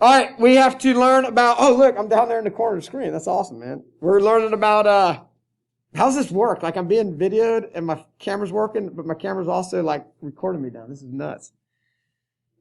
All right, we have to learn about, oh, look, I'm down there in the corner of the screen. That's awesome, man. We're learning about, how's this work? Like, I'm being videoed and my camera's working, but my camera's also, like, recording me down. This is nuts.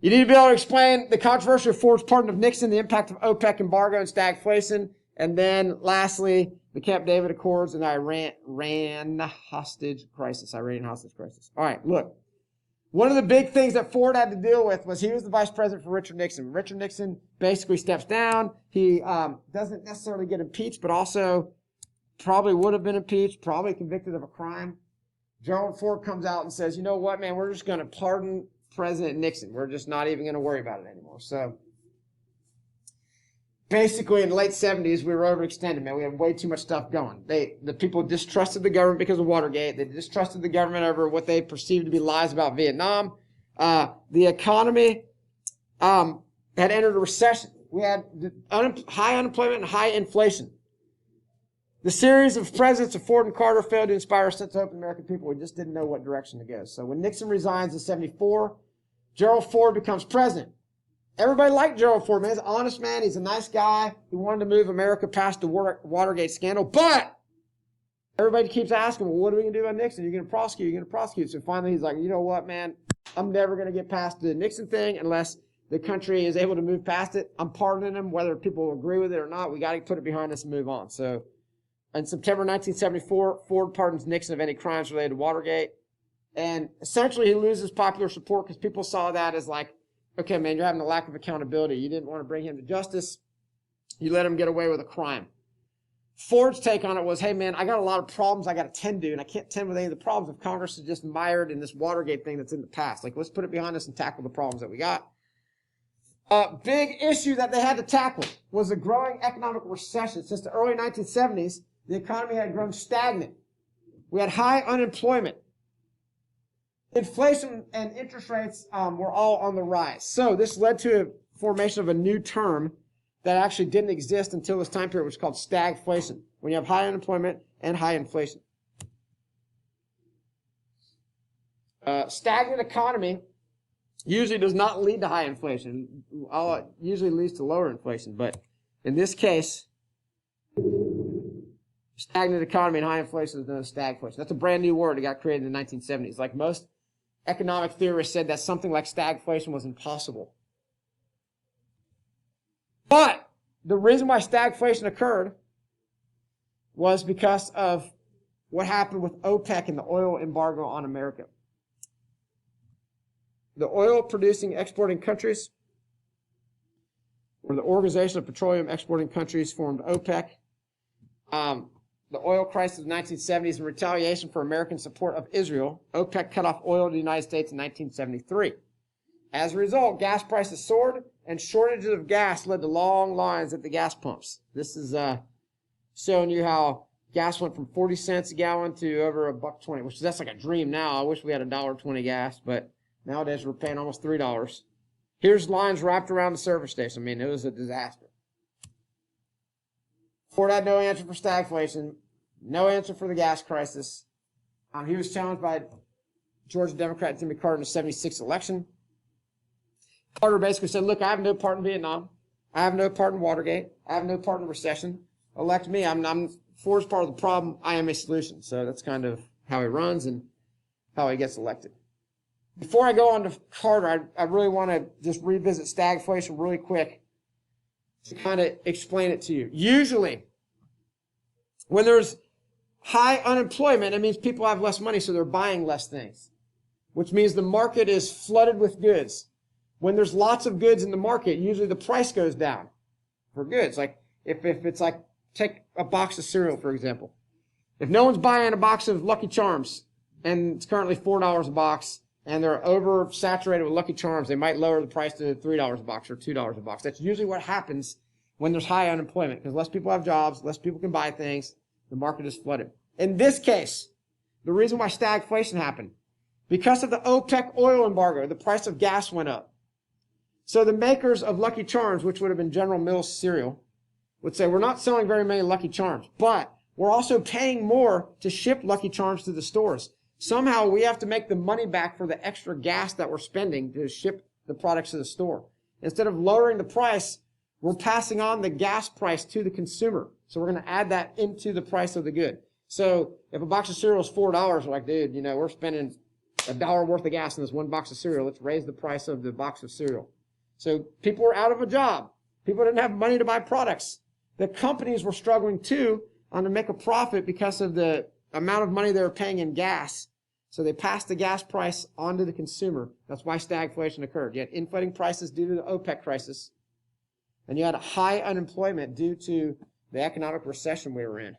You need to be able to explain the controversy of Ford's pardon of Nixon, the impact of OPEC embargo and stagflation, and then, lastly, the Camp David Accords and the Iranian hostage crisis. All right, look. One of the big things that Ford had to deal with was he was the vice president for Richard Nixon. Richard Nixon basically steps down. He doesn't necessarily get impeached, but also probably would have been impeached, probably convicted of a crime. Gerald Ford comes out and says, you know what, man, we're just going to pardon President Nixon. We're just not even going to worry about it anymore. So basically in the late 70s, we were overextended, man. We had way too much stuff going. The people distrusted the government because of Watergate. They distrusted the government over what they perceived to be lies about Vietnam. The economy had entered a recession. We had high unemployment and high inflation. The series of presidents of Ford and Carter failed to inspire a sense of hope in the American people. We just didn't know what direction to go. So when Nixon resigns in 74, Gerald Ford becomes president. Everybody liked Gerald Ford, man. He's an honest man. He's a nice guy. He wanted to move America past the Watergate scandal. But everybody keeps asking, well, what are we going to do about Nixon? You're going to prosecute. You're going to prosecute. So finally he's like, you know what, man? I'm never going to get past the Nixon thing unless the country is able to move past it. I'm pardoning him, whether people agree with it or not. We got to put it behind us and move on. So in September 1974, Ford pardons Nixon of any crimes related to Watergate. And essentially he loses popular support because people saw that as like, okay, man, you're having a lack of accountability. You didn't want to bring him to justice. You let him get away with a crime. Ford's take on it was, hey, man, I got a lot of problems I got to tend to, and I can't tend with any of the problems if Congress is just mired in this Watergate thing that's in the past. Like, let's put it behind us and tackle the problems that we got. A big issue that they had to tackle was the growing economic recession. Since the early 1970s, the economy had grown stagnant. We had high unemployment. Inflation and interest rates were all on the rise. So this led to a formation of a new term that actually didn't exist until this time period, which is called stagflation, when you have high unemployment and high inflation. Stagnant economy usually does not lead to high inflation. It usually leads to lower inflation. But in this case, stagnant economy and high inflation is known as stagflation. That's a brand new word that got created in the 1970s. Like most economic theorists said that something like stagflation was impossible. But the reason why stagflation occurred was because of what happened with OPEC and the oil embargo on America. The oil-producing exporting countries, or the Organization of Petroleum Exporting Countries, formed OPEC. The oil crisis of the 1970s in retaliation for American support of Israel, OPEC cut off oil to the United States in 1973. As a result, gas prices soared, and shortages of gas led to long lines at the gas pumps. This is showing you how gas went from 40 cents a gallon to over $1.20, which that's like a dream now. I wish we had $1.20 gas, but nowadays we're paying almost $3. Here's lines wrapped around the service station. I mean, it was a disaster. Ford had no answer for stagflation, no answer for the gas crisis. He was challenged by Georgia Democrat Jimmy Carter in the 76 election. Carter basically said, look, I have no part in Vietnam. I have no part in Watergate. I have no part in the recession. Elect me. Ford's part of the problem. I am a solution. So that's kind of how he runs and how he gets elected. Before I go on to Carter, I really want to just revisit stagflation really quick to kind of explain it to you. Usually, when there's high unemployment, it means people have less money, so they're buying less things, which means the market is flooded with goods. When there's lots of goods in the market, usually the price goes down for goods. Like if it's like, take a box of cereal, for example. If no one's buying a box of Lucky Charms, and it's currently $4 a box, and they're oversaturated with Lucky Charms, they might lower the price to $3 a box or $2 a box. That's usually what happens when there's high unemployment, because less people have jobs, less people can buy things, the market is flooded. In this case, the reason why stagflation happened, because of the OPEC oil embargo, the price of gas went up. So the makers of Lucky Charms, which would have been General Mills cereal, would say, we're not selling very many Lucky Charms, but we're also paying more to ship Lucky Charms to the stores. Somehow we have to make the money back for the extra gas that we're spending to ship the products to the store. Instead of lowering the price, We're passing on the gas price to the consumer. So we're going to add that into the price of the good. So if a box of cereal is $4, we're like, dude, we're spending $1 worth of gas in this one box of cereal. Let's raise the price of the box of cereal. So people were out of a job. People didn't have money to buy products. The companies were struggling too to make a profit because of the amount of money they were paying in gas. So they passed the gas price on to the consumer. That's why stagflation occurred. You had inflating prices due to the OPEC crisis. And you had high unemployment due to the economic recession we were in.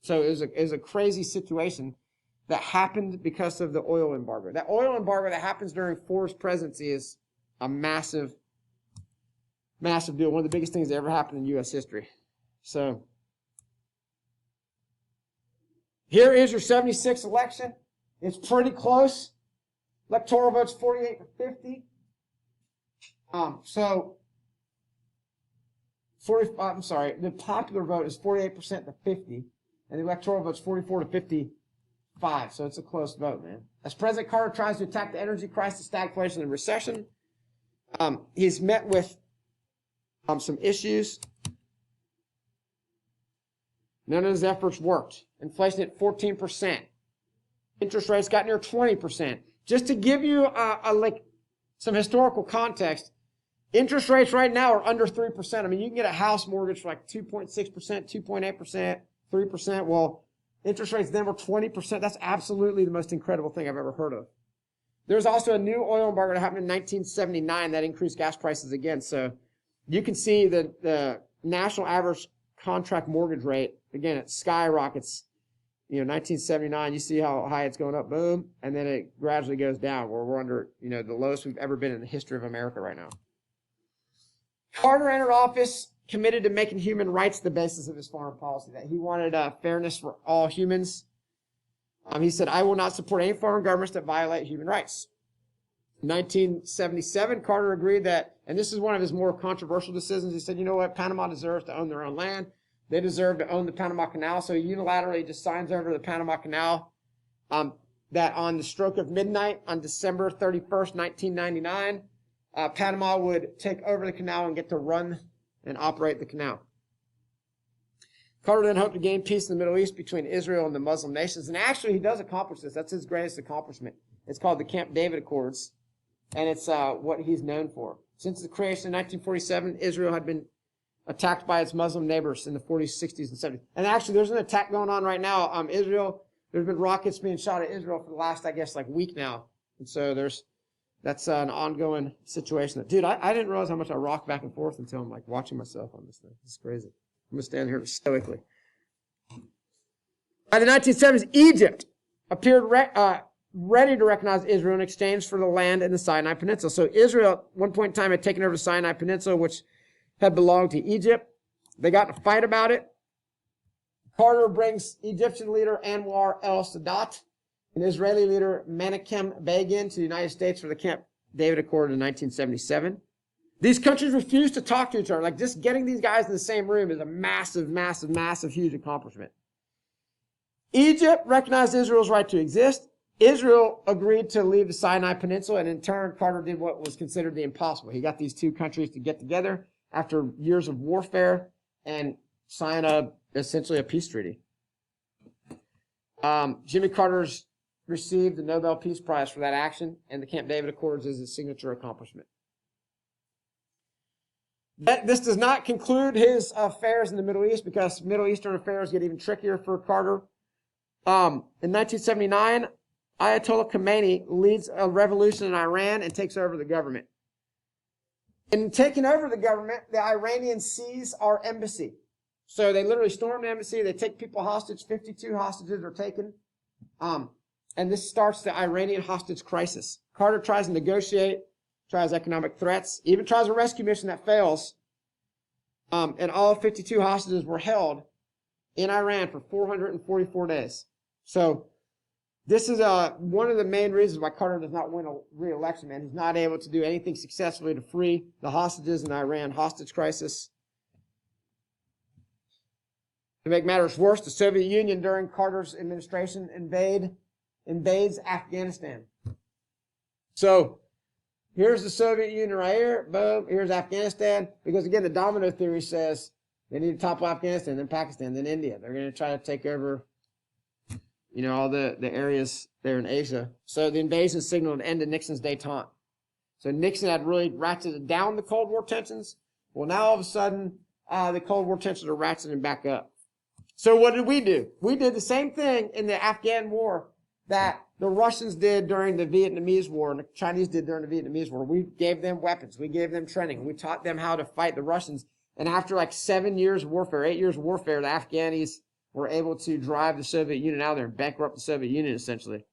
So it was a crazy situation that happened because of the oil embargo. That oil embargo that happens during Ford's presidency is a massive, massive deal. One of the biggest things that ever happened in U.S. history. So here is your 76 election. It's pretty close. Electoral vote's 48 to 50. The popular vote is 48% to 50, and the electoral vote's 44 to 55. So it's a close vote, man. As President Carter tries to attack the energy crisis, stagflation, and recession, he's met with some issues. None of his efforts worked. Inflation at 14%. Interest rates got near 20%. Just to give you some historical context, interest rates right now are under 3%. I mean, you can get a house mortgage for like 2.6%, 2.8%, 3%. Well, interest rates then were 20%. That's absolutely the most incredible thing I've ever heard of. There's also a new oil embargo that happened in 1979 that increased gas prices again. So you can see that the national average contract mortgage rate, again, it skyrockets. 1979, you see how high it's going up, boom, and then it gradually goes down where we're under, the lowest we've ever been in the history of America right now. Carter entered office committed to making human rights the basis of his foreign policy, that he wanted fairness for all humans. He said, I will not support any foreign governments that violate human rights. In 1977, Carter agreed that, and this is one of his more controversial decisions, he said, you know what, Panama deserves to own their own land. They deserve to own the Panama Canal, so he unilaterally just signs over the Panama Canal that on the stroke of midnight on December 31st, 1999, Panama would take over the canal and get to run and operate the canal. Carter then hoped to gain peace in the Middle East between Israel and the Muslim nations, and actually he does accomplish this. That's his greatest accomplishment. It's called the Camp David Accords, and it's what he's known for. Since the creation in 1947, Israel had been attacked by its Muslim neighbors in the 40s, 60s, and 70s. And actually, there's an attack going on right now. Israel, there's been rockets being shot at Israel for the last, week now. And so that's an ongoing situation. Dude, I didn't realize how much I rock back and forth until I'm watching myself on this thing. It's crazy. I'm going to stand here stoically. By the 1970s, Egypt appeared ready to recognize Israel in exchange for the land in the Sinai Peninsula. So Israel, at one point in time, had taken over the Sinai Peninsula, which had belonged to Egypt. They got in a fight about it. Carter brings Egyptian leader Anwar el-Sadat and Israeli leader Menachem Begin to the United States for the Camp David Accord in 1977. These countries refused to talk to each other. Just getting these guys in the same room is a massive, massive, massive, huge accomplishment. Egypt recognized Israel's right to exist. Israel agreed to leave the Sinai Peninsula, and in turn, Carter did what was considered the impossible. He got these two countries to get together after years of warfare and sign essentially a peace treaty. Jimmy Carter's received the Nobel Peace Prize for that action, and the Camp David Accords is his signature accomplishment. This does not conclude his affairs in the Middle East, because Middle Eastern affairs get even trickier for Carter. In 1979, Ayatollah Khomeini leads a revolution in Iran and takes over the government. In taking over the government, the Iranians seize our embassy. So they literally storm the embassy. They take people hostage. 52 hostages are taken. And this starts the Iranian hostage crisis. Carter tries to negotiate, tries economic threats, even tries a rescue mission that fails. And all 52 hostages were held in Iran for 444 days. So this is one of the main reasons why Carter does not win a re-election, man. He's not able to do anything successfully to free the hostages in the Iran hostage crisis. To make matters worse, the Soviet Union during Carter's administration invades Afghanistan. So Here's the Soviet Union right here. Boom. Here's Afghanistan. Because again, the domino theory says they need to topple Afghanistan, then Pakistan, then India. They're going to try to take over, you know, all the areas there in Asia. So the invasion signaled an end to Nixon's détente. So Nixon had really ratcheted down the Cold War tensions. Well, now all of a sudden, the Cold War tensions are ratcheting back up. So what did we do? We did the same thing in the Afghan war that the Russians did during the Vietnamese War and the Chinese did during the Vietnamese War. We gave them weapons. We gave them training. We taught them how to fight the Russians. And after like 7 years of warfare, 8 years of warfare, the Afghanis were able to drive the Soviet Union out of there and bankrupt the Soviet Union, essentially.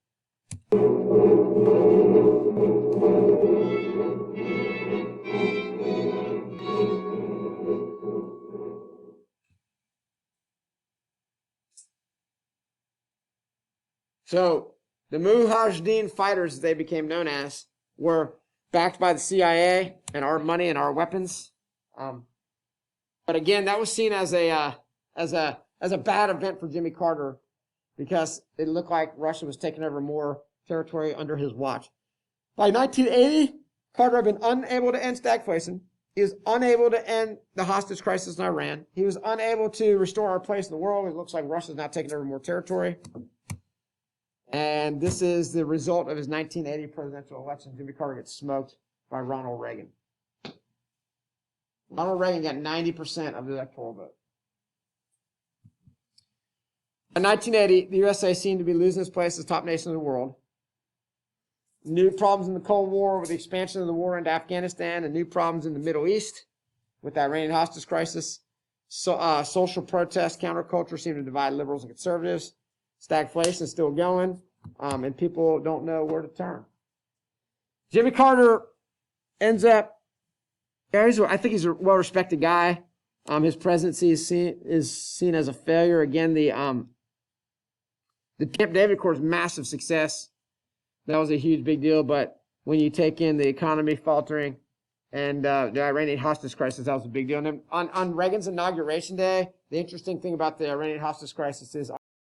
So the Mujahideen fighters, as they became known as, were backed by the CIA and our money and our weapons. But again, that was seen as a bad event for Jimmy Carter because it looked like Russia was taking over more territory under his watch. By 1980, Carter had been unable to end stagflation. He was unable to end the hostage crisis in Iran. He was unable to restore our place in the world. It looks like Russia's now taking over more territory. And this is the result of his 1980 presidential election. Jimmy Carter gets smoked by Ronald Reagan. Ronald Reagan got 90% of the electoral vote. In 1980, the USA seemed to be losing its place as top nation in the world. New problems in the Cold War with the expansion of the war into Afghanistan and new problems in the Middle East with the Iranian hostage crisis. So, social protest, counterculture seemed to divide liberals and conservatives. Stagflation is still going, and people don't know where to turn. Jimmy Carter ends up, I think he's a well-respected guy. His presidency is seen as a failure. Again, the Camp David Accord is massive success. That was a huge big deal, but when you take in the economy faltering and the Iranian hostage crisis, that was a big deal. And then on Reagan's inauguration day, the interesting thing about the Iranian hostage crisis is